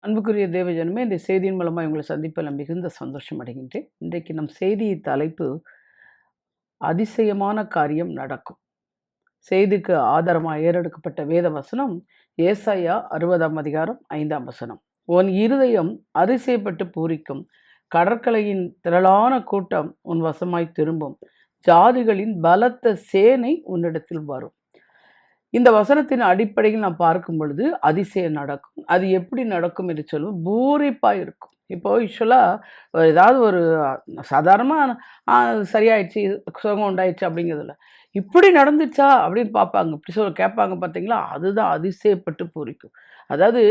அன்புக்குரிய தேவஜனமே, இந்த செய்தியின் மூலமாக உங்களை சந்திப்பதில் நான் மிகுந்த சந்தோஷம் அடைகின்றேன். இன்றைக்கு நம் செய்தி தலைப்பு அதிசயமான காரியம் நடக்கும். செய்திக்கு ஆதாரமாக ஏறெடுக்கப்பட்ட வேத வசனம் ஏசாயா 60ஆம் அதிகாரம் 5ஆம் வசனம். உன் இருதயம் அதிசயப்பட்டு பூரிக்கும், கடற்கரையின் திரளான கூட்டம் உன் வசமாய் திரும்பும், ஜாதிகளின் பலத்த சேனை உன்னிடத்தில் வரும். இந்த வசனத்தின் அடிப்படையில் நாம் பார்க்கும் பொழுது அதிசயம் நடக்கும். அது எப்படி நடக்கும் என்று சொல்லும், பூரிப்பாக இருக்கும். இப்போ யூஸ்வலாக ஏதாவது ஒரு சாதாரணமாக சரியாயிடுச்சு, சுகம் உண்டாயிடுச்சு அப்படிங்கிறதுல இப்படி நடந்துச்சா அப்படின்னு பார்ப்பாங்க, இப்படி கேட்பாங்க பார்த்தீங்களா, அதுதான் அதிசயப்பட்டு பூரிக்கும். அதாவது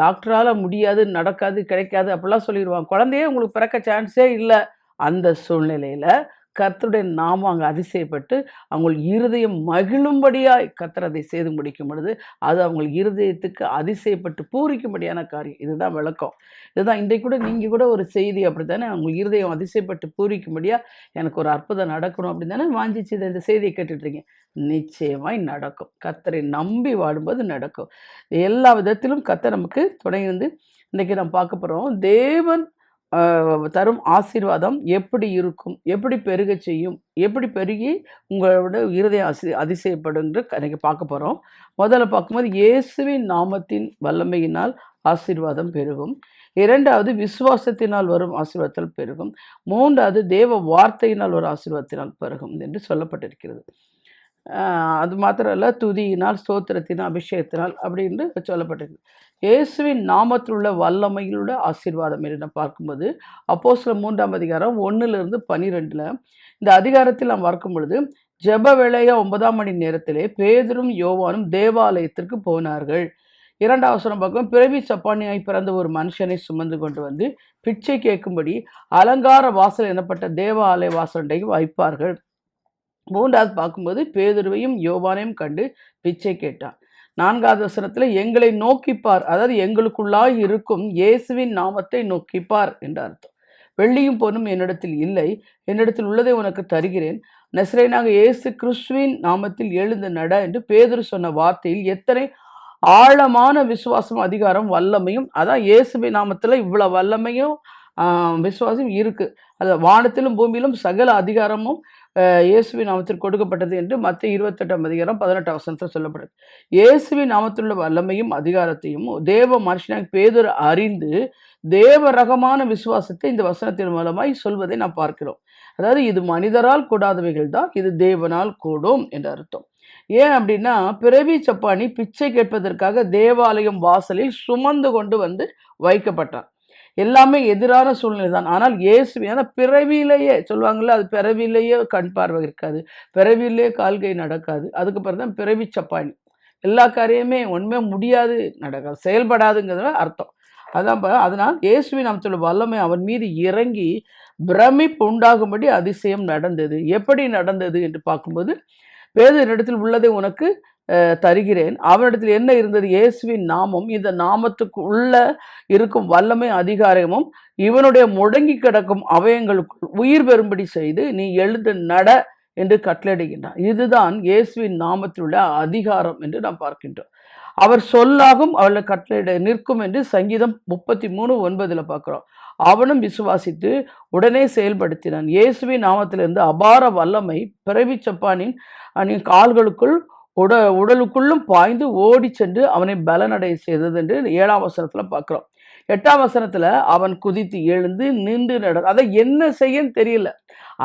டாக்டரால் முடியாது, நடக்காது, கிடைக்காது அப்படிலாம் சொல்லிடுவாங்க. குழந்தையே உங்களுக்கு பிறக்க சான்ஸே இல்லை. அந்த சூழ்நிலையில் கர்த்தருடைய நாமம் அங்கே அதிசயப்பட்டு அவங்க இருதயம் மகிழும்படியாய் கர்த்தர் அதை செய்து முடிக்கும் பொழுது அது அவங்க இருதயத்துக்கு அதிசயப்பட்டு பூரிக்கும்படியான காரியம். இதுதான் விளக்கம். இதுதான் இன்றைக்கு கூட நீங்கள் கூட ஒரு செய்தி அப்படி தானே, அவங்க இருதயம் அதிசயப்பட்டு பூரிக்கும்படியா எனக்கு ஒரு அற்புதம் நடக்கணும் அப்படின்னு தானே வாஞ்சிச்சு இந்த செய்தியை கேட்டுட்ருக்கீங்க. நிச்சயமாய் நடக்கும். கர்த்தரை நம்பி வாடும்போது நடக்கும். எல்லா விதத்திலும் கர்த்தர் நமக்கு துணை வந்து இன்றைக்கி நம்ம பார்க்க போகிறோம். தேவன் தரும் ஆசீர்வாதம் எப்படி இருக்கும், எப்படி பெருக செய்யும், எப்படி பெருகி உங்களோட இருதயம் அதிசயப்படும் என்று எனக்கு பார்க்க போகிறோம். முதல்ல பார்க்கும்போது இயேசுவின் நாமத்தின் வல்லமையினால் ஆசீர்வாதம் பெருகும். இரண்டாவது விசுவாசத்தினால் வரும் ஆசீர்வாதத்தில் பெருகும். மூன்றாவது தேவ வார்த்தையினால் ஒரு ஆசீர்வாதத்தினால் பெருகும் என்று சொல்லப்பட்டிருக்கிறது. அது மாத்திரம் இல்லை, துதியினால், ஸ்தோத்திரத்தினால், அபிஷேகத்தினால் அப்படின்னு சொல்லப்பட்டிருக்கு. இயேசுவின் நாமத்தில் உள்ள வல்லமையிலுள்ள ஆசீர்வாதம் என்று பார்க்கும்போது அப்போஸ்தலர் 3ஆம் அதிகாரம் 1-12 இந்த அதிகாரத்தில் நாம் பார்க்கும் பொழுது, ஜெப வேளையா 9ஆம் மணி நேரத்திலே பேதுரும் யோவானும் தேவாலயத்திற்கு போனார்கள். 2ஆம் வசனம் பார்க்கும், பிறவி சப்பானியாய் பிறந்த ஒரு மனுஷனை சுமந்து கொண்டு வந்து பிச்சை கேட்கும்படி அலங்கார வாசல் எனப்பட்ட தேவாலய வாசலுடைய வைப்பார்கள். 3ஆவது பார்க்கும்போது பேதுருவையும் யோவானையும் கண்டு பிச்சை கேட்டான். 4ஆவது வசனத்தில் எங்களை நோக்கிப்பார், அதாவது எங்களுக்குள்ளாய் இருக்கும் இயேசுவின் நாமத்தை நோக்கிப்பார் என்ற அர்த்தம். வெள்ளியும் பொன்னும் என்னிடத்தில் இல்லை, என்னிடத்தில் உள்ளதை உனக்கு தருகிறேன், நசரேயனாக இயேசு கிறிஸ்துவின் நாமத்தில் எழுந்து நட என்று பேதுரு சொன்ன வார்த்தையில் எத்தனை ஆழமான விசுவாசம், அதிகாரம், வல்லமையும். அதான் இயேசுவின் நாமத்தில் இவ்வளோ வல்லமையும் விசுவாசம் இருக்குது. அது வானத்திலும் பூமியிலும் சகல அதிகாரமும் இயேசுவின் நாமத்தில் கொடுக்கப்பட்டது என்று மத்தேயு 28ஆம் அதிகாரம் 18ஆம் வசனத்தில் சொல்லப்படுது. இயேசுவின் நாமத்திலுள்ள வல்லமையும் அதிகாரத்தையும் தேவ மனுஷனாக பேதுரு அறிந்து தேவ ரகமான விசுவாசத்தை இந்த வசனத்தின் மூலமாய் சொல்வதை நாம் பார்க்கிறோம். அதாவது இது மனிதரால் கூடாதவைகள் தான், இது தேவனால் கூடும் என்ற அர்த்தம். ஏன் அப்படின்னா, பிறவி சப்பானி பிச்சை கேட்பதற்காக தேவாலயம் வாசலில் சுமந்து கொண்டு வந்து வைக்கப்பட்டான். எல்லாமே எதிரான சூழ்நிலை தான். ஆனால் இயேசுவியான பிறவியிலேயே சொல்லுவாங்கள்ல, அது பிறவியிலேயே கண் பார்வை இருக்காது, பிறவியிலேயே கால்கை நடக்காது, அதுக்கப்புறம் தான் பிறவி சப்பானி. எல்லா காரியமே ஒன்றுமே முடியாது, நடக்காது, செயல்படாதுங்கிறத அர்த்தம். அதான் அதனால் இயேசுவின் நாமத்தில் வல்லமை அவன் மீது இறங்கி பிரமிப்பு உண்டாகும்படி அதிசயம் நடந்தது. எப்படி நடந்தது என்று பார்க்கும்போது, பேதுருவினிடத்தில் உள்ளதை உனக்கு தருகிறேன், அவனிடத்தில் என்ன இருந்தது, இயேசுவின் நாமம். இந்த நாமத்துக்கு உள்ள இருக்கும் வல்லமை அதிகாரமும் இவனுடைய முடங்கி கிடக்கும் அவயங்களுக்குள் உயிர் பெறும்படி செய்து நீ எழுந்து நட என்று கட்டளையிடுகின்றான். இதுதான் இயேசுவின் நாமத்தில் உள்ள அதிகாரம் என்று நாம் பார்க்கின்றோம். அவர் சொல்லாகும் அவளை கட்டளையிட நிற்கும் என்று சங்கீதம் 33:9 பார்க்கிறோம். அவனும் விசுவாசித்து உடனே செயல்படுத்தினான். இயேசுவின் நாமத்திலிருந்து அபார வல்லமை பிறவி சப்பானின் கால்களுக்குள் உடலுக்குள்ளும் பாய்ந்து ஓடி சென்று அவனை பலனடைய செய்தது என்று 7ஆம் வசனத்தில் பார்க்குறோம். 8ஆம் வசனத்தில் அவன் குதித்து எழுந்து நின்று அதை என்ன செய்யன்னு தெரியல,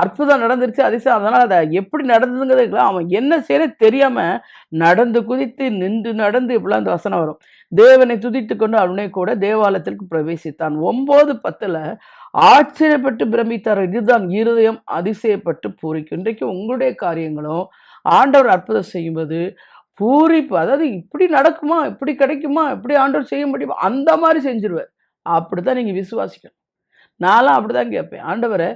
அற்புதம் நடந்துருச்சு, அதிசயம். அதனால் அதை எப்படி நடந்ததுங்கிறது அவன் என்ன செய்ய தெரியாமல் நடந்து குதித்து நின்று நடந்து இப்படிலாம் அந்த வசனம் வரும். தேவனை துதித்து கொண்டு அவனே கூட தேவாலயத்திற்கு பிரவேசித்தான். 9:10 ஆச்சரியப்பட்டு பிரமித்தார். இதுதான் இருதயம் அதிசயப்பட்டு பூரிக்கும். இன்றைக்கு உங்களுடைய காரியங்களும் ஆண்டவர் அற்புதம் செய்யும்போது பூரிப்பு, அதாவது இப்படி நடக்குமா, இப்படி கிடைக்குமா, இப்படி ஆண்டவர் செய்ய முடியுமா, அந்த மாதிரி செஞ்சிருவார். அப்படி தான் நீங்கள் விசுவாசிக்கணும். நான்லாம் அப்படி தான் கேட்பேன், ஆண்டவரை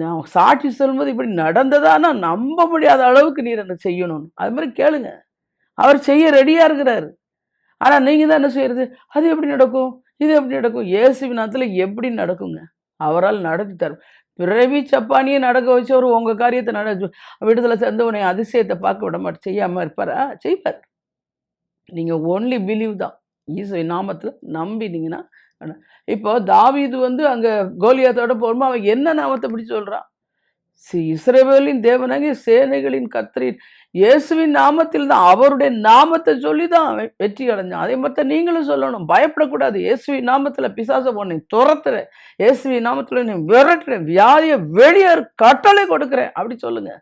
நான் சாட்சி சொல்லும்போது இப்படி நடந்ததானா நம்ப முடியாத அளவுக்கு நீர் என்ன செய்யணும்னு. அது மாதிரி கேளுங்க, அவர் செய்ய ரெடியாக இருக்கிறாரு. ஆனால் நீங்கள் தான் என்ன செய்யறது, அது எப்படி நடக்கும், இது எப்படி நடக்கும். இயேசுவின் நாமத்தில் எப்படி நடக்குங்க, அவரால் நடத்தி தரும். பிறவி சப்பானியை நடக்க வச்சவர் உங்கள் காரியத்தை விடுதலை சேர்ந்தவனை அதிசயத்தை பார்க்க விட மாட்டேன், செய்யாமல் இருப்பாரா, செய்வார். நீங்கள் ஒன்லி பிலீவ் தான். இயேசுவின் நாமத்தில் நம்பினீங்கன்னா இப்போ தாவீது வந்து அங்க கோலியாத்தோட போகும்போது அவன் என்ன நாமத்தை பிடிச்சு சொல்றான்? இஸ்ரவேலின் தேவனாகிய சேனைகளின் கர்த்தரின் இயேசுவின் நாமத்தில் தான், அவருடைய நாமத்தை சொல்லி தான் அவன் வெற்றி அடைஞ்சான். அதே மாதிரி தான் நீங்களும் சொல்லணும். பயப்படக்கூடாது. இயேசுவின் நாமத்தில் பிசாசை உன்னை துரத்துறேன், இயேசுவின் நாமத்தில் நீ விரட்டுறேன், வியாதியை வெளியே கட்டளை கொடுக்குறேன் அப்படி சொல்லுங்க.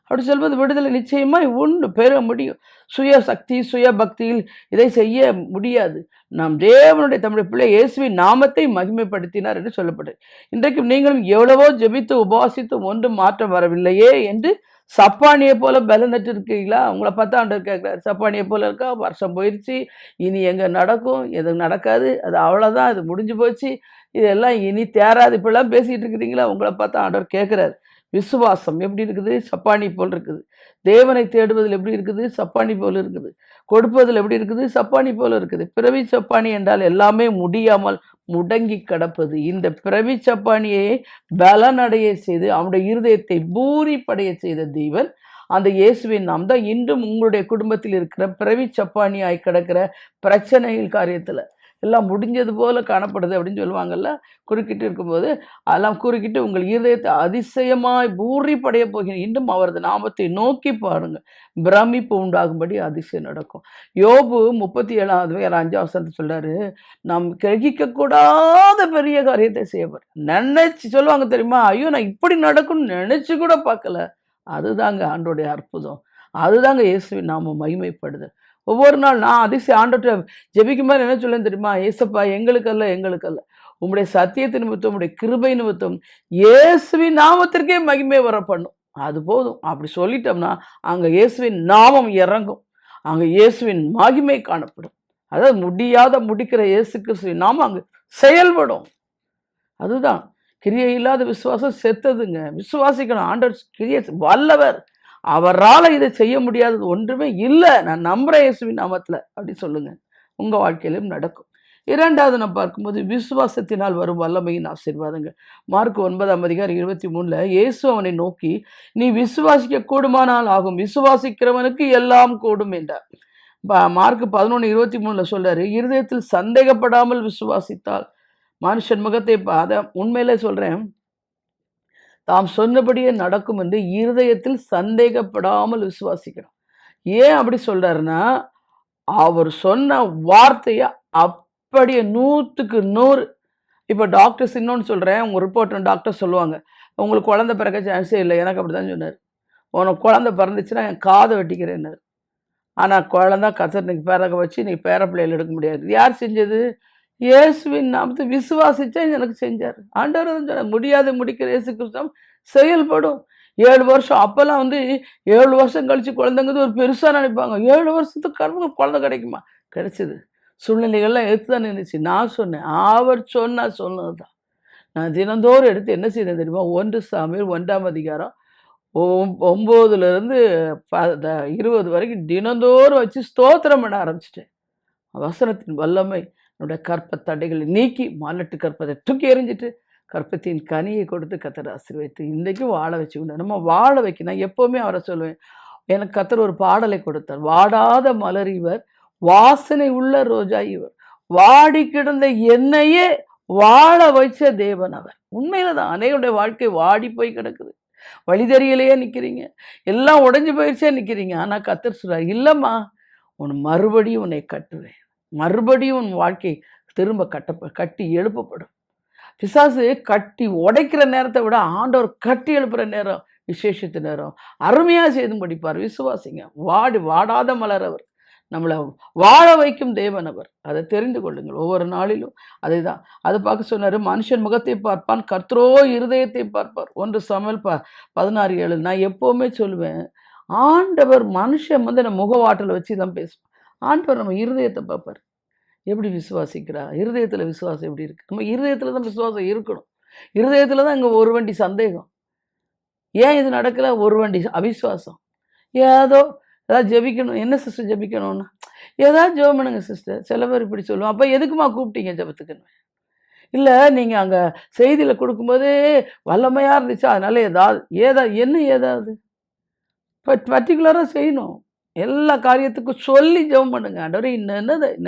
அப்படி சொல்வது விடுதலை நிச்சயமாய் உண்டு, பெற முடியும். சுய சக்தி சுய பக்தியில் இதை செய்ய முடியாது. நாம் தேவனுடைய தம்முடைய பிள்ளை இயேசுவின் நாமத்தை மகிமைப்படுத்தினார் என்று சொல்லப்பட்டது. இன்றைக்கும் நீங்களும் எவ்வளவோ ஜெபித்து உபவாசித்து ஒன்றும் மாற்றம் வரவில்லையே என்று சப்பானியை போல பலனற்று இருக்கீங்களா? உங்களை பார்த்தா ஆண்டவர் கேட்குறாரு, சப்பானியை போல இருக்கா? வருஷம் போயிடுச்சு, இனி எங்கே நடக்கும்? எது நடக்காது, அது அவ்வளோதான், அது முடிஞ்சு போச்சு, இதெல்லாம் இனி தேராது, இப்படிலாம் பேசிகிட்டு இருக்கிறீங்களா? உங்களை பார்த்தா ஆண்டவர் கேட்குறாரு. விசுவாசம் எப்படி இருக்குது? சப்பானி போல் இருக்குது. தேவனை தேடுவதில் எப்படி இருக்குது? சப்பானி போல் இருக்குது. கொடுப்பதில் எப்படி இருக்குது? சப்பானி போல் இருக்குது. பிறவி சப்பானி என்றால் எல்லாமே முடியாமல் முடங்கி கிடப்பது. இந்த பிறவி சப்பானியை பலனடைய செய்து அவனுடைய இருதயத்தை பூரிப்படைய செய்த தேவன் அந்த இயேசுவின் நாம் தான் இன்றும் உங்களுடைய குடும்பத்தில் இருக்கிற பிறவி சப்பானியாய் கிடக்கிற பிரச்சனைகள் காரியத்தில் எல்லாம் முடிஞ்சது போல காணப்படுது அப்படின்னு சொல்லுவாங்கல்ல, குறுக்கிட்டு இருக்கும்போது அதெல்லாம் குறுக்கிட்டு உங்கள் இருதயத்தை அதிசயமாய் பூரிப்படைய போகிறேன். இன்னும் அவரது நாமத்தை நோக்கி பாருங்க, பிரமிப்பு உண்டாகும்படி அதிசயம் நடக்கும். யோபு 37:5 சொல்றாரு, நாம் கிரகிக்க கூடாத பெரிய காரியத்தை செய்யப்படுற நினைச்சு சொல்லுவாங்க தெரியுமா? ஐயோ நான் இப்படி நடக்கும்னு நினைச்சு கூட பார்க்கல. அதுதாங்க ஆண்டோடைய அற்புதம். அதுதாங்க இயேசுவின் நாம மகிமைப்படுது. ஒவ்வொரு நாள் நான் அதிசயம் ஆண்டவர்கிட்ட ஜெபிக்கும் போது என்ன சொல்லேன் தெரியுமா? ஏசப்பா எங்களுக்கல்ல உம்முடைய சத்தியத்தை நிமித்தம் உம்முடைய கிருபை நிமித்தம் இயேசுவின் நாமத்திற்கே மகிமை வர பண்ணும். அது போதும். அப்படி சொல்லிட்டோம்னா அங்கே இயேசுவின் நாமம் இறங்கும், அங்கே இயேசுவின் மகிமை காணப்படும். அதாவது முடிக்கிற இயேசு கிறிஸ்துவின் நாமம் அங்கே செயல்படும். அதுதான் கிரியை இல்லாத விசுவாசம் செத்ததுங்க. விசுவாசிக்கணும். ஆண்டவர் கிரியை வல்லவர், அவரால் இதை செய்ய முடியாதது ஒன்றுமே இல்லை. நான் நம்புகிறேன் இயேசுவின் நாமத்தில் அப்படி சொல்லுங்க. உங்கள் வாழ்க்கையிலும் நடக்கும். இரண்டாவது நம்ம பார்க்கும்போது விசுவாசத்தினால் வரும் வல்லமையின் ஆசீர்வாதங்கள். மார்க் 9:23 இயேசு அவனை நோக்கி, நீ விசுவாசிக்க கூடுமானால் ஆகும், விசுவாசிக்கிறவனுக்கு எல்லாம் கூடும் என்றார். மார்க் 11:23 சொல்றாரு, இருதயத்தில் சந்தேகப்படாமல் விசுவாசித்தால் மனுஷன் முகத்தை அதை உண்மையிலே சொல்றேன், தாம் சொன்னபடியே நடக்கும் என்று இருதயத்தில் சந்தேகப்படாமல் விசுவாசிக்கணும். ஏன் அப்படி சொல்றாருன்னா, அவர் சொன்ன வார்த்தையை அப்படியே 100க்கு 100. இப்போ டாக்டர்ஸ் இன்னொன்று சொல்கிறேன், உங்கள் ரிப்போர்ட் டாக்டர் சொல்லுவாங்க, உங்களுக்கு குழந்தை பிறக்க சான்ஸே இல்லை. எனக்கு அப்படி தான் சொன்னார். உனக்கு குழந்தை பிறந்துச்சுன்னா என் காதை வெட்டிக்கிறேன்னாரு. ஆனால் குழந்தை கத்தர் பிறக்க வச்சு நீ பேர பிள்ளைகள் எடுக்க முடியாது. யார் செஞ்சது? இயேசுவின் நாமத்தை விசுவாசிச்சா எனக்கு செஞ்சார். ஆண்டவர் சொன்ன முடியாது முடிக்கிற இயேசு கிறிஸ்து செயல்படும். 7 வருஷம் அப்போல்லாம் 7 வருஷம் கழிச்சு குழந்தைங்கிறது ஒரு பெருசாக நினைப்பாங்க. 7 வருஷத்துக்கு குழந்தை கிடைக்குமா? கிடைச்சிது. சூழ்நிலைகள்லாம் எடுத்து தான் நின்றுச்சு. நான் சொன்னேன், அவர் சொன்னது தான். நான் தினந்தோறும் எடுத்து என்ன செய்தேன் தெரியுமா? 1 சாமுவேல் 1ஆம் அதிகாரம் 9லேருந்து 20 வரைக்கும் தினந்தோறும் வச்சு ஸ்தோத்திரம் பண்ண ஆரம்பிச்சிட்டேன். வசனத்தின் வல்லமை என்னுடைய கற்ப தடைகளை நீக்கி மாலட்டு கற்பத்தை தூக்கி எறிஞ்சிட்டு கற்பத்தின் கனியை கொடுத்து கத்தர் ஆசீர்வதித்து இன்றைக்கும் வாழ வச்சுக்கணும். நம்ம வாழ வைக்க நான் எப்போவுமே அவரை சொல்லுவேன், எனக்கு கத்தர் ஒரு பாடலை கொடுத்தார், வாடாத மலர் இவர், வாசனை உள்ள ரோஜா இவர், வாடி கிடந்த என்னையே வாழ வைச்ச தேவன் அவர். உண்மையில தான் அனைவருடைய வாழ்க்கை வாடி போய் கிடக்குது. வழி தெரியலையே நிற்கிறீங்க, எல்லாம் உடைஞ்சு போயிடுச்சே நிற்கிறீங்க. ஆனால் கத்தர் சொல்றார், இல்லைம்மா மறுபடியும் உன்னை கட்டுவேன், மறுபடியும் உன் வாழ்க்கை திரும்ப கட்டி எழுப்பப்படும். பிசாசு கட்டி உடைக்கிற நேரத்தை விட ஆண்டவர் கட்டி எழுப்புகிற நேரம் விசேஷத்து நேரம். அருமையாக செய்து படிப்பார். விசுவாசிங்க. வாடாத மலர் அவர், நம்மளை வாழ வைக்கும் தேவன் அவர். அதை தெரிந்து கொள்ளுங்கள். ஒவ்வொரு நாளிலும் அதை தான் அதை பார்க்க சொன்னார். மனுஷன் முகத்தை பார்ப்பான், கர்த்தரோ இருதயத்தை பார்ப்பார். 1 சாமுவேல் 16:7. நான் எப்போவுமே சொல்லுவேன், ஆண்டவர் மனுஷன் நம்ம முகவாட்டில் வச்சு தான் பேசுவோம். ஆண்டவர் நம்ம இருதயத்தை பார்ப்பார். எப்படி விசுவாசிக்கிறா? இருதயத்தில் விசுவாசம் எப்படி இருக்குது? நம்ம இருதயத்தில் தான் விசுவாசம் இருக்கணும். இருதயத்தில் தான் இங்கே ஒரு வண்டி சந்தேகம். ஏன் இது நடக்கலை? ஒரு வண்டி அவிசுவாசம். ஏதாவது ஜெபிக்கணும். என்ன சிஸ்டர் ஜெபிக்கணும்னா, ஏதாவது ஜெபம் பண்ணுங்க சிஸ்டர். சில பேர் இப்படி சொல்லுவோம், அப்போ எதுக்குமா கூப்பிட்டீங்க ஜெபத்துக்குன்னு? இல்லை நீங்கள் அங்கே செய்தியில் கொடுக்கும்போதே வல்லமையாக இருந்துச்சு, அதனால ஏதாவது பர்டிகுலராக செய்யணும். எல்லா காரியத்துக்கும் சொல்லி ஜெபம் பண்ணுங்க. ஆண்டவரே இன்னும்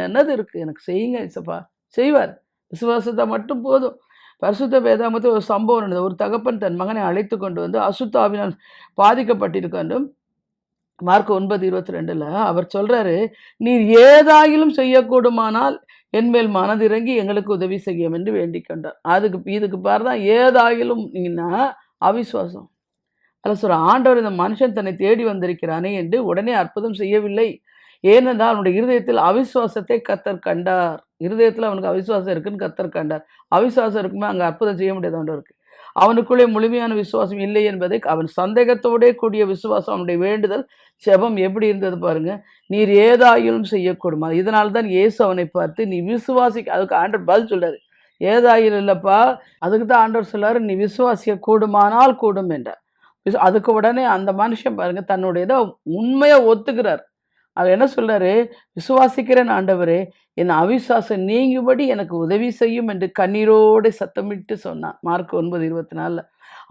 என்னது இருக்குது எனக்கு செய்யுங்க இசப்பா, செய்வார். விசுவாசத்தை மட்டும் போதும். பரிசுத்த வேதாகமத்தில் ஒரு சம்பவம் நடந்தது. ஒரு தகப்பன் தன் மகனை அழைத்து கொண்டு வந்து அசுத்த ஆவியினால் பாதிக்கப்பட்டிருக்காண்டும் மார்க் 9:22 அவர் சொல்றாரு, நீர் ஏதாயிலும் செய்யக்கூடுமானால் என்மேல் மனதிறங்கி எங்களுக்கு உதவி செய்யும் என்று வேண்டிக் கொண்டார். இதுக்கு பேர் தான் ஏதாயிலும் அவிசுவாசம். அதில் சொல்ற ஆண்டவர் இந்த மனுஷன் தன்னை தேடி வந்திருக்கிறானே என்று உடனே அற்புதம் செய்யவில்லை. ஏனென்றால் அவனுடைய இருதயத்தில் அவிசுவாசத்தை கர்த்தர் கண்டார். இருதயத்தில் அவனுக்கு அவிசுவாசம் இருக்குன்னு கர்த்தர் கண்டார். அவிசுவாசம் இருக்குமே அங்கே அற்புதம் செய்ய முடியாது ஆண்டவருக்கு. அவனுக்குள்ளே முழுமையான விசுவாசம் இல்லை என்பதை அவன் சந்தேகத்தோடே கூடிய விசுவாசம், அவனுடைய வேண்டுதல் செபம் எப்படி இருந்தது பாருங்க. நீர் ஏதாயிலும் செய்யக்கூடுமா. இதனால தான் இயேசு அவனை பார்த்து நீ விசுவாசிக்க, அதுக்கு ஆண்டவர் பதில் சொல்றாரு, ஏதாயிலும் இல்லைப்பா, அதுக்கு தான் ஆண்டவர் சொல்லாரு நீ விசுவாசிக்க கூடுமானால் கூடும் என்றார். அதுக்கு உடனே அந்த மனுஷன் பாருங்க தன்னுடைய இதை உண்மையை ஒத்துக்கிறார். அவர் என்ன சொல்றாரு, விசுவாசிக்கிறேன் ஆண்டவரே, என் அவிசுவாசம் நீங்கும்படி எனக்கு உதவி செய்யும் என்று கண்ணீரோடு சத்தமிட்டு சொன்னான். மார்க் 9:24.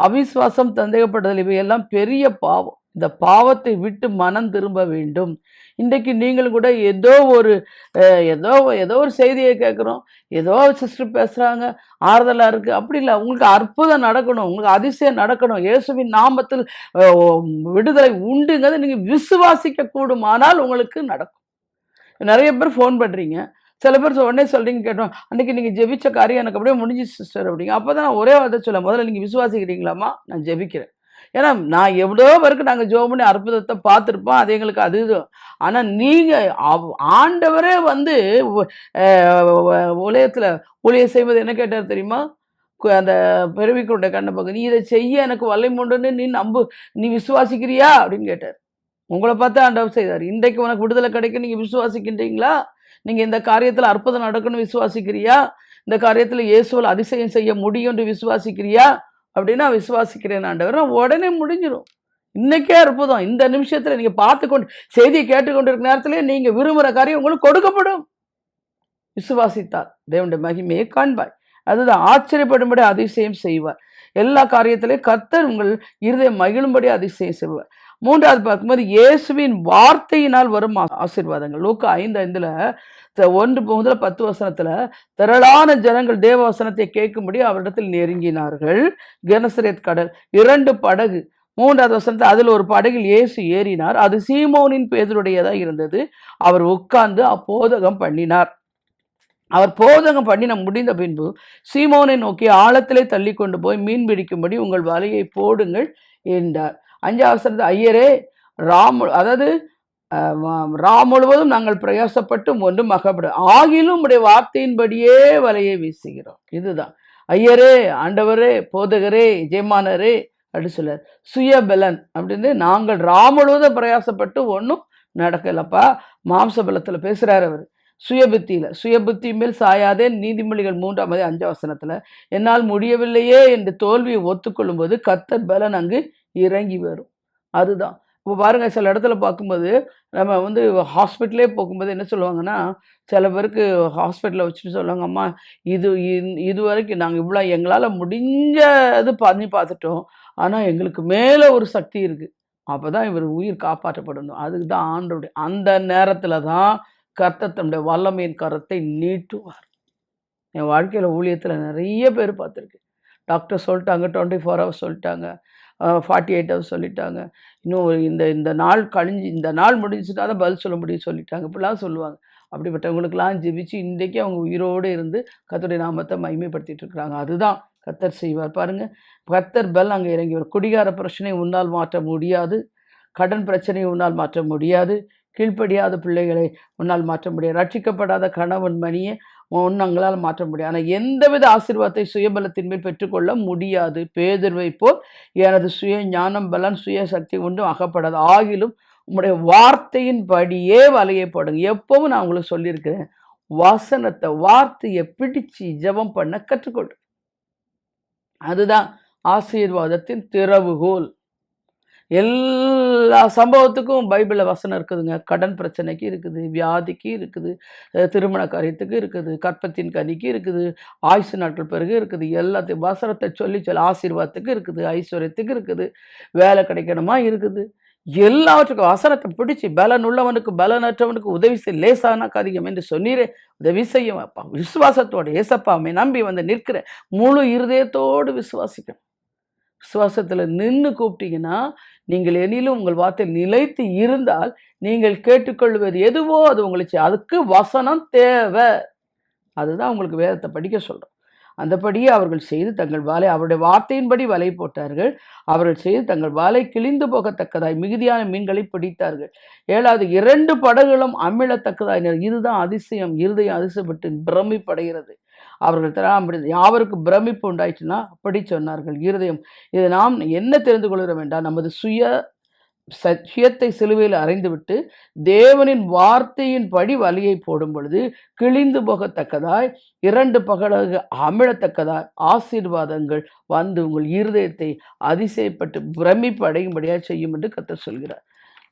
அவிசுவாசம், சந்தேகப்படுதல் இவையெல்லாம் பெரிய பாவம். இந்த பாவத்தை விட்டு மனம் திரும்ப வேண்டும். இன்றைக்கு நீங்களும் கூட ஏதோ ஒரு செய்தியை கேட்குறோம், ஏதோ சிஸ்டர் பேசுகிறாங்க, ஆறுதலாக இருக்குது, அப்படி இல்லை. உங்களுக்கு அற்புதம் நடக்கணும், உங்களுக்கு அதிசயம் நடக்கணும், இயேசுவின் நாமத்தில் விடுதலை உண்டுங்கிறது நீங்கள் விசுவாசிக்க கூடுமானால் உங்களுக்கு நடக்கும். நிறைய பேர் ஃபோன் பண்ணுறீங்க, சில பேர் உடனே சொல்கிறீங்க, கேட்டோம் அன்றைக்கி நீங்கள் ஜெபிச்ச காரியம் எனக்கு அப்படியே முடிஞ்சு சிஸ்டர் அப்படிங்க. அப்போ தான் நான் ஒரே வார்த்தை சொல்ல, முதல்ல நீங்கள் விசுவாசிக்கிறீங்களாம்மா, நான் ஜெபிக்கிறேன். ஏன்னா நான் எவ்வளோ பேருக்கு நாங்கள் ஜெபம் பண்ணி அற்புதத்தை பார்த்துருப்போம், அது எங்களுக்கு அது இது. ஆனால் நீங்கள் ஆண்டவரே வந்து உலகத்தில் ஊழியம் செய்வது என்ன கேட்டார் தெரியுமா? அந்த பிறவிக்குடைய கண்ணை பார்க்க, நீ இதை செய்ய எனக்கு வல்லம் உண்டுன்னு நீ விசுவாசிக்கிறியா அப்படின்னு கேட்டார். உங்களை பார்த்து ஆண்டவர் செய்தார். இன்றைக்கு உனக்கு விடுதலை கிடைக்கும், நீங்கள் விசுவாசிக்கின்றீங்களா? நீங்கள் இந்த காரியத்தில் அற்புதம் நடக்கணும்னு விசுவாசிக்கிறியா? இந்த காரியத்தில் இயேசுவால் அதிசயம் செய்ய முடியும் என்று விசுவாசிக்கிறியா அப்படின்னா விசுவாசிக்கிறேன் ஆண்டவர், உடனே முடிஞ்சிடும். இன்னைக்கே அற்புதம். இந்த நிமிஷத்தில் நீங்கள் பார்த்துக்கொண்டு செய்தியை கேட்டுக்கொண்டிருக்கிற நேரத்திலே நீங்கள் விரும்புகிற காரியம் உங்களுக்கு கொடுக்கப்படும். விசுவாசித்தார் தேவனுடைய மகிமையை காண்பாய். அதுதான் ஆச்சரியப்படும்படி அதிசயம் செய்வார். எல்லா காரியத்திலையும் கர்த்தர் உங்கள் இருதயம் மகிழும்படி அதிசயம் செய்வார். மூன்றாவது பார்க்கும்போது இயேசுவின் வார்த்தையினால் வரும் ஆசீர்வாதங்கள். லூக்கா 5:5 1 முதல் 10 வசனத்துல திரளான ஜனங்கள் தேவ வசனத்தை கேட்கும்படி அவரிடத்தில் நெருங்கினார்கள். கெனசரேத் கடல், 2 படகு. 3வது வசனத்தில் அதில் ஒரு படகில் இயேசு ஏறினார். அது சீமோனின் பேதுருடையதாக இருந்தது. அவர் உட்கார்ந்து அப்போதகம் பண்ணினார். அவர் போதகம் பண்ணின முடிந்த பின்பு சீமோனை நோக்கி ஆழத்திலே தள்ளி கொண்டு போய் மீன் பிடிக்கும்படி உங்கள் வலையை போடுங்கள் என்றார். 5வது வசனத்தில் ஐயரே ராம் முழுவதும் நாங்கள் பிரயாசப்பட்டு ஒன்றும் அகப்பட ஆகிலும் உடைய வார்த்தையின்படியே வலையை வீசுகிறோம். இதுதான் ஐயரே, ஆண்டவரே, போதகரே, ஜெயமானரே அப்படி சொல்லார். சுயபலன் அப்படின்னு நாங்கள் ராம் முழுவதும் பிரயாசப்பட்டு ஒன்றும் நடக்கலப்பா. மாம்ச பலத்தில் பேசுகிறார் அவர். சுயபுத்தி மேல் சாயாதே. நீதிமொழிகள் 3:5 வசனத்தில் என்னால் முடியவில்லையே என்று தோல்வியை ஒத்துக்கொள்ளும் போது கர்த்தர் பலன் அங்கு இறங்கி வரும். அதுதான் இப்போ பாருங்கள், சில இடத்துல பார்க்கும்போது நம்ம வந்து ஹாஸ்பிட்டலே போகும்போது என்ன சொல்லுவாங்கன்னா, சில பேருக்கு ஹாஸ்பிட்டலில் வச்சுட்டு சொல்லுவாங்க, அம்மா இது வரைக்கும் நாங்கள் இவ்வளோ எங்களால் முடிஞ்சது பண்ணி பார்த்துட்டோம், ஆனால் எங்களுக்கு மேலே ஒரு சக்தி இருக்குது, அப்போ தான் இவர் உயிர் காப்பாற்றப்படணும். அதுக்கு தான் ஆண்டோடைய அந்த நேரத்தில் தான் கர்த்தர் தன்னுடைய வல்லமையின் கரத்தை நீட்டுவார். என் வாழ்க்கையில் ஊழியத்தில் நிறைய பேர் பார்த்துருக்கு. டாக்டர் சொல்லிட்டாங்க 24 ஹவர்ஸ் சொல்லிட்டாங்க, 48 ஹவர்ஸ் சொல்லிட்டாங்க, இன்னும் இந்த நாள் முடிஞ்சுட்டா தான் பதில் சொல்ல முடியும் சொல்லிட்டாங்க, இப்படிலாம் சொல்லுவாங்க. அப்படிப்பட்டவங்களுக்கெல்லாம் ஜெபிச்சு இன்றைக்கி அவங்க உயிரோடு இருந்து கர்த்தருடைய நாமத்தை மகிமைப்படுத்திட்டு இருக்கிறாங்க. அதுதான் கர்த்தர் செய்வார். பாருங்கள், கர்த்தர் பல் அங்கே இறங்கி வரும். குடிகார பிரச்சனையை உன்னால் மாற்ற முடியாது, கடன் பிரச்சனையை உன்னால் மாற்ற முடியாது, கீழ்ப்படியாத பிள்ளைகளை உன்னால் மாற்ற முடியாது, ரட்சிக்கப்படாத கணவன் மணியை உங்களால் மாற்ற முடியாது. ஆனால் எந்தவித ஆசீர்வாதத்தை சுயபலத்தின் மேல் பெற்றுக்கொள்ள முடியாது. பேதுருவை போல் எனது சுய ஞானம் பலன் சுய சக்தி ஒன்றும் அகப்படாது. ஆகிலும் உங்களுடைய வார்த்தையின் படியே வலையை போடுங்க. எப்பவும் நான் உங்களுக்கு சொல்லியிருக்கிறேன், வார்த்தையை பிடிச்சு ஜெபம் பண்ண கற்றுக்கொள்றேன். அதுதான் ஆசீர்வாதத்தின் திறவுகோல். எல்லா சம்பவத்துக்கும் பைபிளில் வசனம் இருக்குதுங்க. கடன் பிரச்சனைக்கு இருக்குது, வியாதிக்கு இருக்குது, திருமண காரியத்துக்கு இருக்குது, கற்பத்தின் கனிக்கு இருக்குது, ஆயுசு நாட்கள் பிறகு இருக்குது. எல்லாத்தையும் வசனத்தை சொல்லி ஆசீர்வாதத்துக்கு இருக்குது, ஐஸ்வர்யத்துக்கு இருக்குது, வேலை கிடைக்கணுமா இருக்குது, எல்லாவற்றுக்கும் வசனத்தை பிடிச்சி பலன் உள்ளவனுக்கு பலனற்றவனுக்கு உதவி செய்ய லேசான காரியம் என்று சொன்னீரே, உதவி செய்யும் அப்பா. விசுவாசத்தோடு ஏசப்பாவை நம்பி வந்து நிற்கிற முழு இருதயத்தோடு விசுவாசிக்கணும். விசுவாசத்தில் நின்று கூப்பிட்டீங்கன்னா, நீங்கள் எனிலும் உங்கள் வார்த்தையில் நிலைத்து இருந்தால் நீங்கள் கேட்டுக்கொள்வது எதுவோ அது உங்களுக்கு அதுக்கு வசனம் தேவை. அதுதான் உங்களுக்கு வேதத்தை படிக்க சொல்கிறோம். அந்தபடியே அவர்கள் செய்து தங்கள் வாளை அவருடைய வார்த்தையின்படி வலை போட்டார்கள். அவர்கள் செய்து தங்கள் வாளை கிழிந்து போகத்தக்கதாய் மிகுதியான மீன்களை பிடித்தார்கள். 7வது 2 படகுகளும் அமிழத்தக்கதாய். இதுதான் அதிசயம். இருதயம் அதிசயப்பட்டு பிரமிப்படைகிறது. அவர்கள் யாவருக்கு பிரமிப்பு உண்டாயிடுச்சுன்னா அப்படி சொன்னார்கள். இருதயம் இதை நாம் என்ன தெரிந்து கொள்கிறோம் என்றால், நமது சுயத்தை சிலுவையில் அறைந்துவிட்டு தேவனின் வார்த்தையின் படி வலியை போடும் பொழுது கிழிந்து போகத்தக்கதாய் 2 பகலாக அமிழத்தக்கதாய் ஆசீர்வாதங்கள் வந்து உங்கள் இருதயத்தை அதிசயப்பட்டு பிரமிப்பு அடையும்படியாக செய்யும் என்று கர்த்தர் சொல்கிறார்.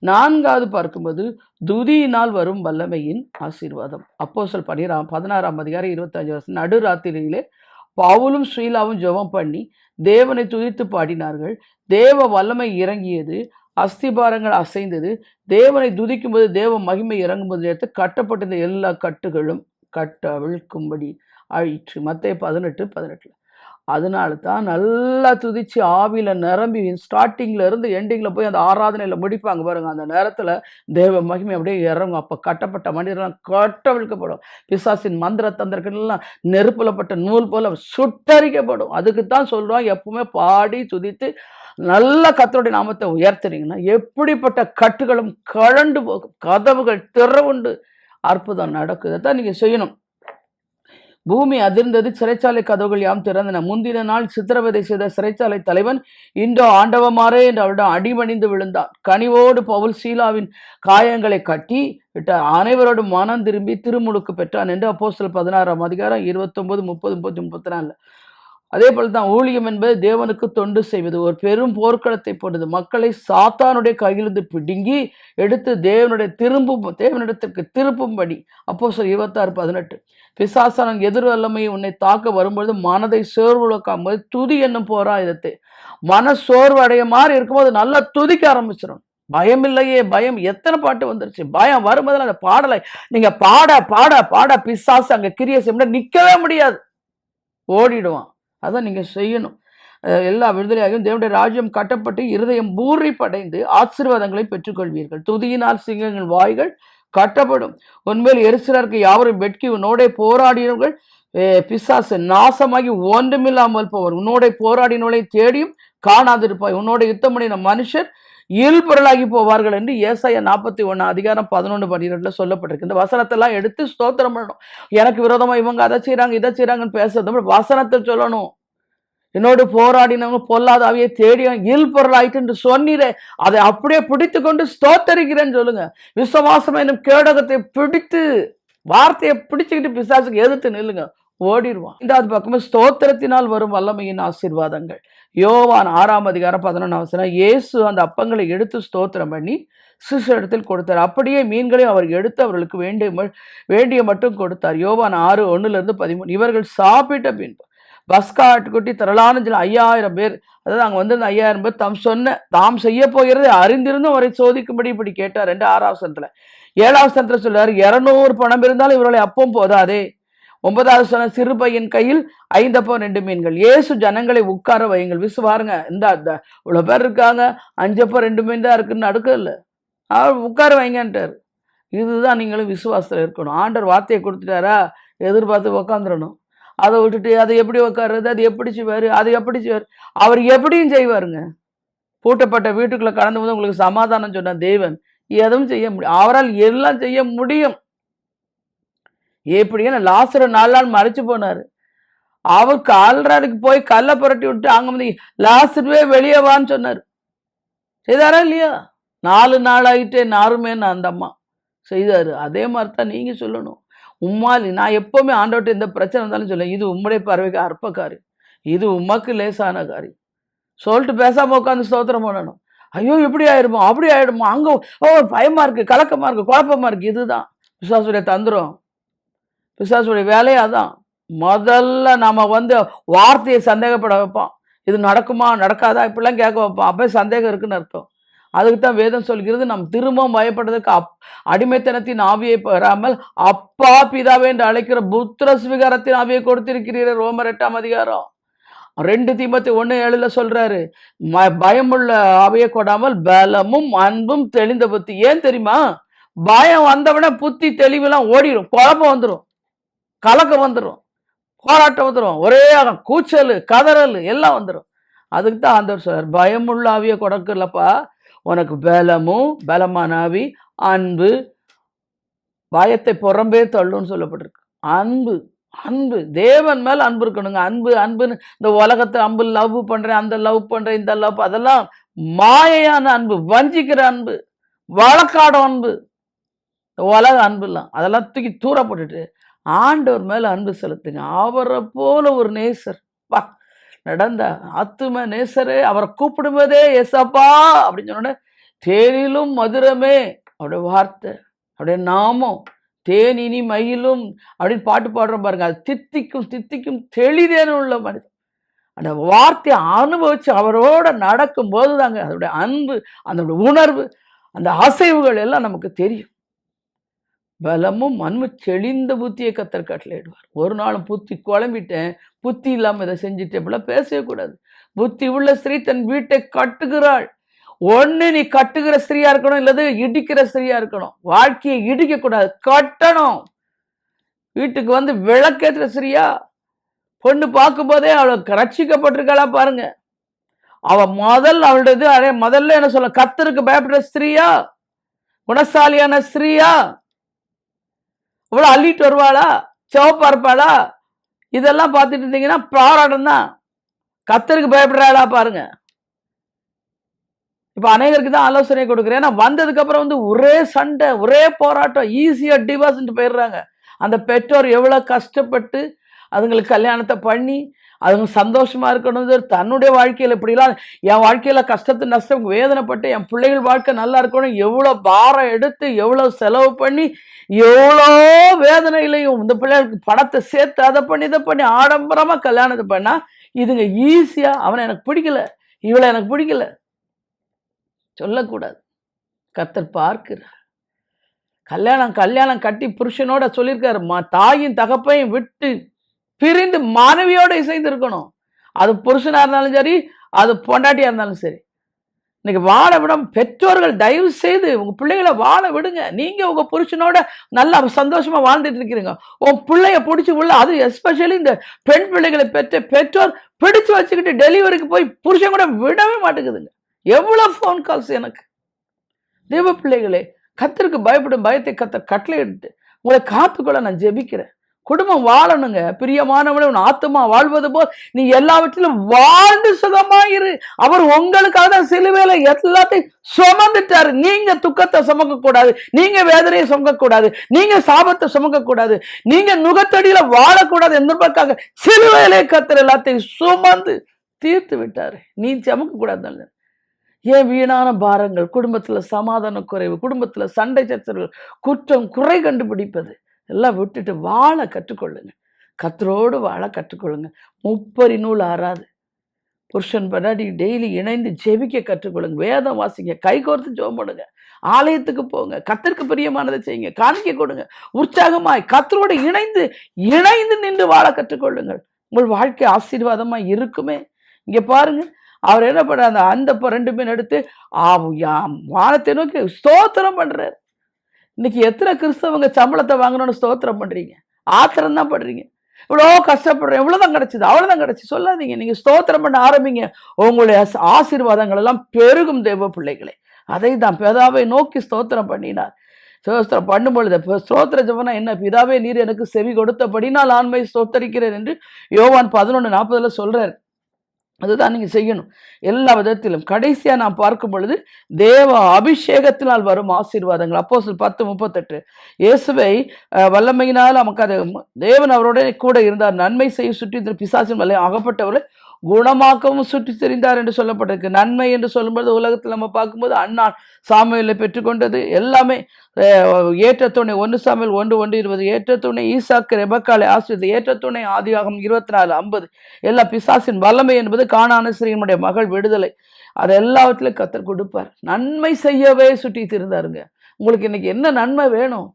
4வது பார்க்கும்போது துதியினால் வரும் வல்லமையின் ஆசீர்வாதம். அப்போஸ்தலர் 16ஆம் அதிகாரம் 25 நடுராத்திரியிலே பவுலும் ஸ்ரீலாவும் ஜெபம் பண்ணி தேவனை துதித்து பாடினார்கள். தேவ வல்லமை இறங்கியது. அஸ்திபாரங்கள் அசைந்தது. தேவனை துதிக்கும்போது தேவ மகிமை இறங்கும்போது நேரத்து கட்டப்பட்டிருந்த எல்லா கட்டுகளும் அவிழ்க்கும்படி ஆயிற்று. மத்தேயு 18:18. அதனால தான் நல்லா துதிச்சு ஆவியில் நிரம்பி ஸ்டார்டிங்கில் இருந்து எண்டிங்கில் போய் அந்த ஆராதனையில் முடிப்பாங்க பாருங்க. அந்த நேரத்தில் தேவ மகிமை அப்படியே இறங்கும். அப்போ கட்டப்பட்ட மனிதரெல்லாம் கட்டவிழ்க்கப்படும். பிசாசின் மந்திர தந்திரங்கள்லாம் நெருப்புலப்பட்ட நூல் போல சுட்டரிக்கப்படும். அதுக்கு தான் சொல்கிறோம், எப்பவுமே பாடி துதித்து நல்ல கர்த்தருடைய நாமத்தை உயர்த்துறீங்கன்னா எப்படிப்பட்ட கட்டுகளும் கழண்டு போகும். கதவுகள் திறவுண்டு அற்புதம் நடக்குது. தான் நீங்கள் செய்யணும். பூமி அதிர்ந்தது, சிறைச்சாலை கதவுகள் யாம் திறந்தன. முந்தின நாள் சித்திரவதை செய்த சிறைச்சாலை தலைவன் இன்றோ ஆண்டவமாறே என்று அவரிடம் அடிபணிந்து விழுந்தான். கனிவோடு பவுல் சீலாவின் காயங்களை கட்டி விட்டார். அனைவரோடு மனம் திரும்பி திருமுழுக்கு பெற்றான் என்று அப்போஸ்தலர் 16ஆம் அதிகாரம் 29, 30, 34. அதே போல தான் ஊழியம் என்பது தேவனுக்கு தொண்டு செய்வது. ஒரு பெரும் போர்க்களத்தை போன்றது. மக்களை சாத்தானுடைய கையிலிருந்து பிடுங்கி எடுத்து தேவனிடத்திற்கு திருப்பும்படி. அப்போஸ்தலர் 26:18. பிசாசான எதிர் வல்லமை உன்னை தாக்க வரும்பொழுது மனதை சோர்வுக்காமல் துதி என்னும் போராயுதத்தை. மன சோர்வு அடைய மாதிரி இருக்கும்போது நல்லா துதிக்க ஆரம்பிச்சிடும். பயம் இல்லையே, பயம் எத்தனை பாட்டு வந்துருச்சு. பயம் வரும்போதில் அந்த பாடலை நீங்க பாட பாட பாட பிசாசு அங்க கிரியை செய்ய நிற்கவே முடியாது, ஓடிடுவான். அதான் நீங்கள் செய்யணும். எல்லா விடுதலையாகவும் தேவனுடைய ராஜ்யம் கட்டப்பட்டு இருதயம் பூரிப்படைந்து ஆசீர்வாதங்களை பெற்றுக்கொள்வீர்கள். துதியினால் சிங்கங்கள் வாய்கள் கட்டப்படும். உண்மையில் எரிசிலருக்கு யாவரும் வெட்கி உன்னோட போராடினவர்கள் பிசாசு நாசமாகி ஒன்றுமில்லாமல் போவார். உன்னோட போராடினவளை தேடியும் காணாதிருப்பாய். உன்னோட யுத்தம் பண்ணின மனுஷர் இயல்பொருளாகி போவார்கள் என்று ஏசாயா 41 அதிகாரம் 11-12 சொல்லப்பட்டிருக்கு. இந்த வசனத்தெல்லாம் எடுத்து ஸ்தோத்திரம் பண்ணணும். எனக்கு விரோதமா இவங்க அதை செய்யறாங்க இதை செய்யறாங்கன்னு பேசுறது வசனத்தை சொல்லணும். என்னோடு போராடினவங்க பொல்லாத அவையை தேடி இயல்பொருள் ஆயிட்டு என்று சொன்னீரே, அதை அப்படியே பிடித்து கொண்டு ஸ்தோத்தரிக்கிறேன்னு சொல்லுங்க. விசுவாசம் என்னும் கேடகத்தை பிடித்து வார்த்தையை பிடிச்சுக்கிட்டு பிசாசுக்கு எதிர்த்து நில்லுங்க, ஓடிடுவான். 5வது பக்கமும் ஸ்தோத்திரத்தினால் வரும் வல்லமையின் ஆசீர்வாதங்கள். யோவான் 6ஆம் அதிகாரம் 11 இயேசு அந்த அப்பங்களை எடுத்து ஸ்தோத்திரம் பண்ணி சிஷ்யரிடத்தில் கொடுத்தார். அப்படியே மீன்களையும் அவர் எடுத்து அவர்களுக்கு வேண்டிய மட்டும் கொடுத்தார். யோவான் 6:1-13. இவர்கள் சாப்பிட்ட பின்பு பஸ்கா ஆட்டுக்குட்டி திரளான 5000 பேர், அதாவது அங்கே வந்திருந்த 5000 பேர் தாம் செய்ய போகிறதை அறிந்திருந்தும் அவரை சோதிக்கும்படி இப்படி கேட்டார் என்று 6ஆம் வசனத்தில். 7ஆம் வசனத்தில் சொல்றாரு, 200 பணம் இருந்தாலும் இவர்களை அப்பம் போதாதே. 9வது வசனம், சிறு பையன் கையில் 5 அப்பம் 2 மீன்கள். இயேசு ஜனங்களை உட்கார வையுங்கள். பாருங்க, இந்த இவ்வளோ பேர் இருக்காங்க, 5 அப்பம் 2 மீன் தான் இருக்குன்னு அடுக்கல, அவர் உட்கார வைங்கன்ட்டார். இதுதான் நீங்களும் விசுவாசத்தில் இருக்கணும். ஆண்டவர் வார்த்தையை கொடுத்துட்டாரா, எதிர்பார்த்து உக்காந்துடணும். அதை விட்டுட்டு அதை எப்படி உட்காருறது, அது எப்படி செய்வார், அது எப்படி செய்வார், அவர் எப்படியும் செய்வாருங்க. பூட்டப்பட்ட வீட்டுக்குள்ளே கடந்து போது உங்களுக்கு சமாதானம் சொன்ன தேவன் எதுவும் செய்ய முடியும். அவரால் எல்லாம் செய்ய முடியும். எப்படின்னா லாசரு 4 நாள் மறைச்சு போனார். அவர் கால்றாருக்கு போய் கல்லை புரட்டி விட்டு அங்கே வந்து லாசருவே வெளியே வான்னு சொன்னார். செய்தாரா இல்லையா? 4 நாள் ஆகிட்டே நாருமேன்னு அந்த அம்மா செய்தார். அதே மாதிரி தான் நீங்கள் சொல்லணும். உம்மாலி நான் எப்போவுமே ஆண்டவர்கிட்ட எந்த பிரச்சனை இருந்தாலும் சொல்லுவேன், இது உம்முடைய பறவைக்கு அற்பக்காரி, இது உமக்கு லேசான காரி சொல்லிட்டு பேசாமல் உட்காந்து ஸ்தோத்திரம் பண்ணணும். ஐயோ இப்படி ஆயிடுமோ அப்படி ஆயிடுமோ, அங்கே பயமாக இருக்குது, கலக்கமாக இருக்குது, குழப்பமாக இருக்குது. இதுதான் பிசாசுடைய தந்திரம், பிசாசுடைய வேலையே அதான். முதல்ல நம்ம வந்து வார்த்தையை சந்தேகப்பட வைப்பான். இது நடக்குமா நடக்காதா இப்படிலாம் கேட்க வைப்பான். அப்போ சந்தேகம் இருக்குன்னு அர்த்தம். அதுக்கு தான் வேதம் சொல்கிறது, நம் திரும்பவும் பயப்படுறதுக்கு அடிமைத்தனத்தின் ஆவியை பெறாமல் அப்பா பிதாவே என்று அழைக்கிற புத்திர சுவிகாரத்தின் ஆவியை கொடுத்திருக்கிறீர்கள். ரோமர் 8ஆம் அதிகாரம் 2 தீமோத்தேயு 1:7 சொல்றாரு, பயமுள்ள ஆவியை கொடாமல் பலமும் அன்பும் தெளிந்த புத்தி. ஏன் தெரியுமா? பயம் வந்தவன புத்தி தெளிவெல்லாம் ஓடிடும், குழப்பம் வந்துடும், கலக்கம் வந்துடும், போராட்டம் வந்துடும், ஒரே கூச்சல் கதறல் எல்லாம் வந்துடும். அதுக்கு தான் ஆண்டவர் சொல்றார், பயமுள்ள ஆவியை கொடுக்கலப்பா, உனக்கு பலமான ஆவி, அன்பு, பயத்தை புறம்பே தள்ளுன்னு சொல்லப்பட்டிருக்கு. அன்பு அன்பு தேவன் மேல அன்பு இருக்கணுங்க. அன்புன்னு இந்த உலகத்தை அன்பு லவ் பண்றேன், அந்த லவ் பண்றேன், இந்த லவ், அதெல்லாம் மாயையான அன்பு, வஞ்சிக்கிற அன்பு, வழக்காடும் அன்பு, உலக அன்புலாம் அதெல்லாம் தூக்கி தூர போட்டுட்டு ஆண்டவர் மேல அன்பு செலுத்துங்க. அவரை போல ஒரு நேசர் வா நடந்த ஆத்தும நேசரே, அவரை கூப்பிடும்போதே ஏசப்பா அப்படின்னு சொன்ன தேனிலும் மதுரமே அவருடைய வார்த்தை, அவருடைய நாமம், தேனினி மயிலும் அப்படின்னு பாட்டு பாடுறோம் பாருங்க. அது தித்திக்கும் தெளிதேன்னு உள்ள மனிதன். அந்த வார்த்தையை அனுபவிச்சு அவரோட நடக்கும் போது தாங்க அதோடைய அன்பு, அதோட உணர்வு, அந்த அசைவுகள் எல்லாம் நமக்கு தெரியும். பலமும் அன்பு தெளிந்த புத்தியை கர்த்தர் கட்டளையிடுவார். ஒரு நாளும் புத்தி குழம்பிட்டேன், புத்தி இல்லாமல் இதை செஞ்சுட்டு இப்படிலாம் பேசவே கூடாது. புத்தி உள்ள ஸ்திரீ தன் வீட்டை கட்டுகிறாள். ஒண்ணு நீ கட்டுகிற ஸ்திரீயா இருக்கணும், இல்லது இடிக்கிற ஸ்திரீயா இருக்கணும். வாழ்க்கையை இடிக்க கூடாது, கட்டணும். வீட்டுக்கு வந்து விளக்கேற்ற ஸ்திரீயா, பொண்ணு பார்க்கும் போதே அவளுக்கு ரட்சிக்கப்பட்டிருக்காளா பாருங்க. அவளுடைய முதல்ல என்ன சொல்ல, கர்த்தருக்கு பயப்படுற ஸ்திரீயா, குணசாலியான ஸ்திரீயா, இவ்வளவு அள்ளிட்டு வருவாளா, சிவப்பா இருப்பாளா, இதெல்லாம் பார்த்துட்டு இருந்தீங்கன்னா போராட்டம் தான். கர்த்தருக்கு பயப்படுறாளா பாருங்க. இப்ப அநேகருக்கு தான் ஆலோசனை கொடுக்குறேன். ஏன்னா வந்ததுக்கு அப்புறம் வந்து ஒரே சண்டை, ஒரே போராட்டம், ஈஸியா டிவோர்ஸ் போயிடுறாங்க. அந்த பெற்றோர் எவ்வளவு கஷ்டப்பட்டு அதுங்களுக்கு கல்யாணத்தை பண்ணி அதுங்க சந்தோஷமா இருக்கணும், தன்னுடைய வாழ்க்கையில இப்படிலாம் என் வாழ்க்கையில கஷ்டத்து நஷ்டம் வேதனைப்பட்டு என் பிள்ளைகள் வாழ்க்கை நல்லா இருக்கணும், எவ்வளவு பாரம் எடுத்து எவ்வளவு செலவு பண்ணி எவ்வளோ வேதனையிலையும் இந்த பிள்ளைகளுக்கு பணத்தை சேர்த்து அதை பண்ணி இதை பண்ணி ஆடம்பரமா கல்யாணத்தை பண்ணா இதுங்க ஈஸியா அவனை எனக்கு பிடிக்கல, இவளை எனக்கு பிடிக்கல சொல்லக்கூடாது. கர்த்தர் பார்க்கிறார். கல்யாணம் கட்டி புருஷனோட சொல்லியிருக்காரு, தாயின் தகப்பையும் விட்டு பிரிந்து மனைவியோட இசைந்து இருக்கணும். அது புருஷனா இருந்தாலும் சரி, அது பொண்டாட்டியா இருந்தாலும் சரி. இன்னைக்கு வாழ விட பெற்றோர்கள் தயவு செய்து உங்க பிள்ளைகளை வாழ விடுங்க. நீங்க உங்க புருஷனோட நல்லா சந்தோஷமா வாழ்ந்துட்டு இருக்கிறீங்க, உன் பிள்ளைய பிடிச்சி உள்ள, அது எஸ்பெஷலி இந்த பெண் பிள்ளைகளை பெற்ற பெற்றோர் பிடிச்சு வச்சுக்கிட்டு டெலிவரிக்கு போய் புருஷன் கூட விடவே மாட்டேங்குதுங்க. எவ்வளவு போன் கால்ஸ் எனக்கு. தேவ பிள்ளைகளே, கர்த்தருக்கு பயப்படும் பயத்தை கர்த்தர் கட்டளை எடுத்து உங்களை காத்துக்கொள்ள நான் ஜெபிக்கிறேன். குடும்பம் வாழணுங்க. பிரியமானவளே, உன் ஆத்துமா வாழ்வது போல் நீ எல்லாவற்றிலும் வாழ்ந்து சுகமாயிரு. அவர் உங்களுக்காக தான் சிலுவையில எல்லாத்தையும் சுமந்துட்டாரு. நீங்க துக்கத்தை சுமக்க கூடாது, நீங்க வேதனையை சுமக்க கூடாது, நீங்க சாபத்தை சுமக்க கூடாது, நீங்க நுகத்தடியில வாழக்கூடாது என்பதற்காக சிலுவையிலே கர்த்தர் எல்லாத்தையும் சுமந்து தீர்த்து விட்டாரு. நீ சுமக்க கூடாது. ஏன் வீணான பாரங்கள், குடும்பத்துல சமாதான குறைவு, குடும்பத்துல சண்டை சச்சரவுகள், குற்றம் குறை கண்டுபிடிப்பது எல்லாம் விட்டுட்டு வாழ கற்றுக்கொள்ளுங்க. கர்த்தரோடு வாழ கற்றுக்கொள்ளுங்க. முப்பரி நூல் ஆறாது. புருஷன் படாடி டெய்லி இணைந்து ஜெபிக்க கற்றுக்கொள்ளுங்க. வேதம் வாசிங்க, கை கோர்த்து ஜெபம் பண்ணுங்க, ஆலயத்துக்கு போங்க, கர்த்தருக்கு பிரியமானதை செய்யுங்க, காணிக்கை கொடுங்க, உற்சாகமாய் கர்த்தரோடு இணைந்து நின்று வாழ கற்றுக்கொள்ளுங்கள். உங்கள் வாழ்க்கை ஆசீர்வாதமா இருக்குமே. இங்க பாருங்க, அவர் என்ன பண்றாரு, அந்த 2 மீன் எடுத்து வானத்தை நோக்கி ஸ்தோத்திரம் பண்றாரு. இன்னைக்கு எத்தனை கிறிஸ்தவங்க சம்பளத்தை வாங்கணும்னு ஸ்தோத்திரம் பண்றீங்க, ஆத்திரம் தான் பண்றீங்க. இவ்வளோ கஷ்டப்படுறேன், இவ்வளவுதான் கிடைச்சது, அவ்வளவுதான் கிடைச்சி சொல்லாதீங்க. நீங்க ஸ்தோத்திரம் பண்ண ஆரம்பிங்க, உங்களுடைய ஆசீர்வாதங்கள் எல்லாம் பெருகும். தேவ பிள்ளைகளே, அதை தான் பிதாவை நோக்கி ஸ்தோத்திரம் பண்ணினார். ஸ்தோத்திரம் பண்ணும் பொழுது ஸ்தோத்திர ஜெபம்னா என்ன, பிதாவே நீர் எனக்கு செவி கொடுத்தபடினால் ஆண்மை ஸ்தோத்தரிக்கிறேன் என்று யோவான் 11:40 சொல்றாரு. அதுதான் நீங்க செய்யணும் எல்லா விதத்திலும். கடைசியா நான் பார்க்கும் பொழுது தேவ அபிஷேகத்தினால் வரும் ஆசீர்வாதங்கள். அப்போஸ்தலர் 10:38 இயேசுவை வல்லமையினால் நமக்கு அது தேவன் அவரோட கூட இருந்தார். நன்மை செய்ய சுற்றி பிசாசின் வலை அகப்பட்டவர்கள் குணமாக்கவும் சுற்றி திரிந்தார் என்று சொல்லப்பட்டிருக்கு. நன்மை என்று சொல்லும்போது உலகத்தில் நம்ம பார்க்கும்போது அன்னான் சாமுவேலை பெற்றுக்கொண்டது எல்லாமே ஏற்ற துணை. 1 சாமுவேல் 1:1-20 ஏற்ற துணை. ஈசாக்கு ரெபக்காலை ஆசிரியது ஏற்ற துணை. ஆதியாகமம் 24:50 எல்லா பிசாசின் வல்லமை என்பது கானான ஸ்திரீயினுடைய மகள் விடுதலை. அது எல்லாவற்றிலும் கர்த்தர் கொடுப்பார். நன்மை செய்யவே சுற்றி திரிந்தாருங்க. உங்களுக்கு இன்னைக்கு என்ன நன்மை வேணும்?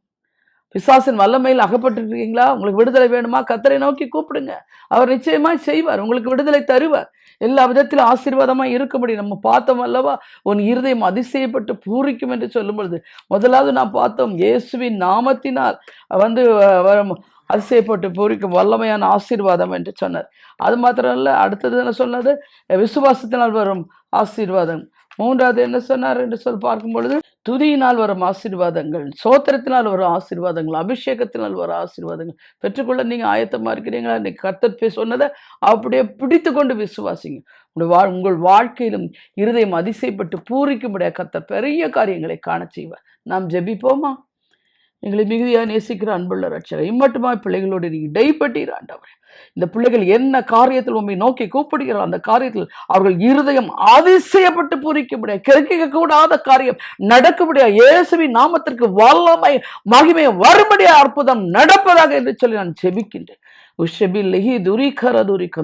பிசாசின் வல்லமையில் அகப்பட்டிருக்கீங்களா? உங்களுக்கு விடுதலை வேணுமா? கர்த்தரை நோக்கி கூப்பிடுங்க. அவர் நிச்சயமாய் செய்வார். உங்களுக்கு விடுதலை தருவார். எல்லா விதத்திலும் ஆசீர்வாதமாக இருக்க முடியும். நம்ம பார்த்தோம் அல்லவா, உன் இருதயம் அதிசயப்பட்டு பூரிக்கும் என்று சொல்லும் பொழுது முதலாவது நாம் பார்த்தோம், இயேசுவின் நாமத்தினால் அதிசயப்பட்டு பூரிக்கும் வல்லமையான ஆசீர்வாதம் என்று சொன்னார். அது மாத்திரம் இல்லை, அடுத்தது என்ன சொன்னது? விசுவாசத்தினால் வரும் ஆசீர்வாதம். மூன்றாவது என்ன சொன்னார் என்று பார்க்கும் பொழுது, துதியினால் வரும் ஆசீர்வாதங்கள், சோத்திரத்தினால் வரும் ஆசீர்வாதங்கள், அபிஷேகத்தினால் வரும் ஆசீர்வாதங்கள் பெற்றுக்கொள்ள நீங்கள் ஆயத்தமாக இருக்கிறீங்களா? இன்னைக்கு கர்த்தர் சொன்னதை அப்படியே பிடித்து கொண்டு விசுவாசிங்க. உங்கள் வாழ்க்கையிலும் இருதயம் அதிசயப்பட்டு பூரிக்கும்படியாக கர்த்தர் பெரிய காரியங்களை காண செய்வார். நாம் ஜெபிப்போமா? எங்களை மிகுதியாக நேசிக்கிற அன்புள்ள ரட்சகர், இம்மட்டுமா பிள்ளைகளோடு நீங்கள் இடைப்பட்டீர் ஆண்டவரே. இந்த பிள்ளைகள் என்ன காரியத்தில் உண்மை நோக்கி கூப்பிடுகிறோம், அந்த காரியத்தில் அவர்கள் இருதயம் அதிசயப்பட்டு பூரிக்க முடியாது, கிடைக்க கூடாத காரியம் நடக்க முடியாது. இயேசுவின் நாமத்திற்கு வல்லமை மகிமை வரும்படியா அற்புதம் நடப்பதாக என்று சொல்லி நான் ஜெபிக்கின்றேன்.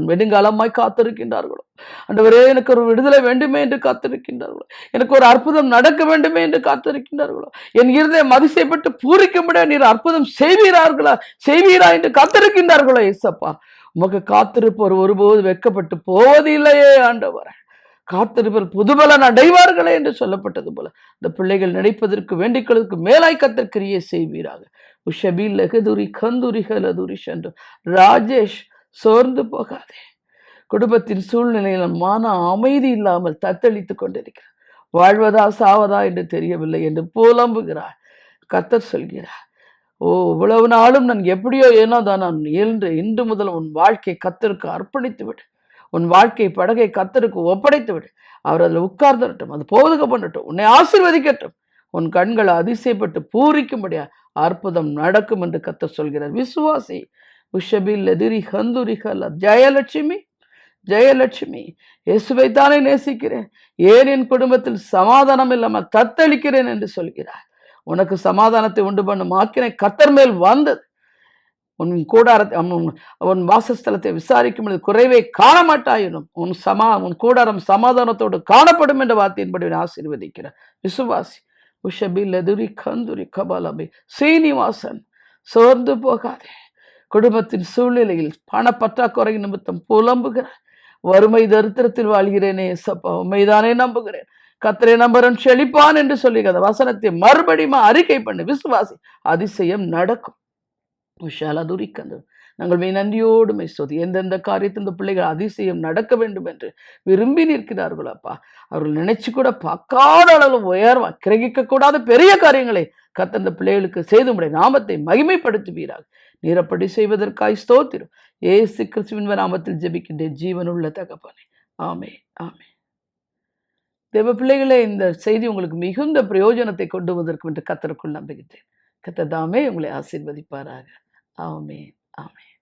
வெடுங்காலமாய் காத்திருக்கின்றார்களோ ஆண்டவரே, எனக்கு ஒரு விடுதலை வேண்டுமே என்று காத்திருக்கின்றார்களோ, எனக்கு ஒரு அற்புதம் நடக்க வேண்டுமே என்று காத்திருக்கின்றார்களோ, என் இருதயம் அதிசயப்பட்டு பூரிக்கும்படியா நீர் அற்புதம் செய்வீரா என்று காத்திருக்கின்றார்களோ ஏசப்பா. உமக்கு காத்திருப்போர் ஒருபோது வெட்கப்பட்டு போவதில்லையே ஆண்டவரே. காத்திருப்பர் புதுபலன் அடைவார்களே என்று சொல்லப்பட்டது போல இந்த பிள்ளைகள் நினைப்பதற்கு வேண்டிக்கிறதுக்கு மேலாய் கர்த்தர் கிரியை செய்வீராக. உஷபில் லெகதுரி கந்துரிகலதுரி சென்று ராஜேஷ், சோர்ந்து போகாதே. குடும்பத்தின் சூழ்நிலையில் மன அமைதி இல்லாமல் தத்தளித்துக் கொண்டிருக்கிறார். வாழ்வதா சாவதா என்று தெரியவில்லை என்று புலம்புகிறார். கர்த்தர் சொல்கிறார், இவ்வளவு நாளும் நான் எப்படியோ ஏனோ தான் நான் இன்று முதல் உன் வாழ்க்கை கர்த்தருக்கு அர்ப்பணித்து விடு. உன் வாழ்க்கை படகை கர்த்தருக்கு ஒப்படைத்து விடு. அவர் அதில் உட்கார்ந்துடட்டும், அது போதுக பண்ணட்டும், உன்னை ஆசீர்வதிக்கட்டும். உன் கண்களை அதிசயப்பட்டு பூரிக்கும்படியா அற்புதம் நடக்கும் என்று கர்த்தர் சொல்கிறார். விசுவாசி. உஷபில் எதிரி ஹந்துரிகல. ஜெயலட்சுமி, ஜெயலட்சுமி, இயேசுவைத்தானே நேசிக்கிறேன், ஏன் என் குடும்பத்தில் சமாதானம் இல்லாமல் தத்தளிக்கிறேன் என்று சொல்கிறார். உனக்கு சமாதானத்தை உண்டு பண்ணும் ஆக்கினை கர்த்தர் மேல் வந்தது. உன் கூடாரத்தை உன் வாசஸ்தலத்தை விசாரிக்கும் பொழுது குறைவை காண மாட்டாயினும் உன் கூடாரம் சமாதானத்தோடு காணப்படும் என்ற வார்த்தையின்படி ஆசீர்வதிக்கிறார். விசுவாசி. உஷபில் எதிரி கந்துரி கபாலபி. சீனிவாசன், சோர்ந்து போகாதே. குடும்பத்தின் சூழ்நிலையில் பணப்பற்றாக்குறை நிமித்தம் புலம்புகிறார். வறுமை தரித்திரத்தில் வாழ்கிறேனே சப்பா, உண்மைதானே நம்புகிறேன், கர்த்தரை நம்புறன் செழிப்பான் என்று சொல்லுகிற வசனத்தை மறுபடியும் அறிக்கை பண்ணு. விசுவாசி, அதிசயம் நடக்கும். நாங்கள் நன்றியோடு மெய்சோதி எந்தெந்த காரியத்தில் இந்த பிள்ளைகள் அதிசயம் நடக்க வேண்டும் என்று விரும்பி நிற்கிறார்கள் அப்பா. அவர்கள் நினைச்சு கூட பார்க்காத அளவு உயர்வா கிரகிக்க கூடாத பெரிய காரியங்களை கர்த்தர் இந்த பிள்ளைகளுக்கு செய்து உம்முடைய நாமத்தை மகிமைப்படுத்துவீராக. நீரப்படி செய்வதற்காய் ஸ்தோத்திரம். இயேசு கிறிஸ்துவின் நாமத்தில் ஜெபிக்கின்றேன் ஜீவனுள்ள தகப்பனே. ஆமே, ஆமே. தேவ பிள்ளைகளே, இந்த செய்தி உங்களுக்கு மிகுந்த பிரயோஜனத்தை கொண்டு வந்திருக்கும் என்று கர்த்தருக்குள் நம்புகின்றேன். கர்த்தர் தாமே உங்களை ஆசீர்வதிப்பாராக. ஆமென், ஆமென்.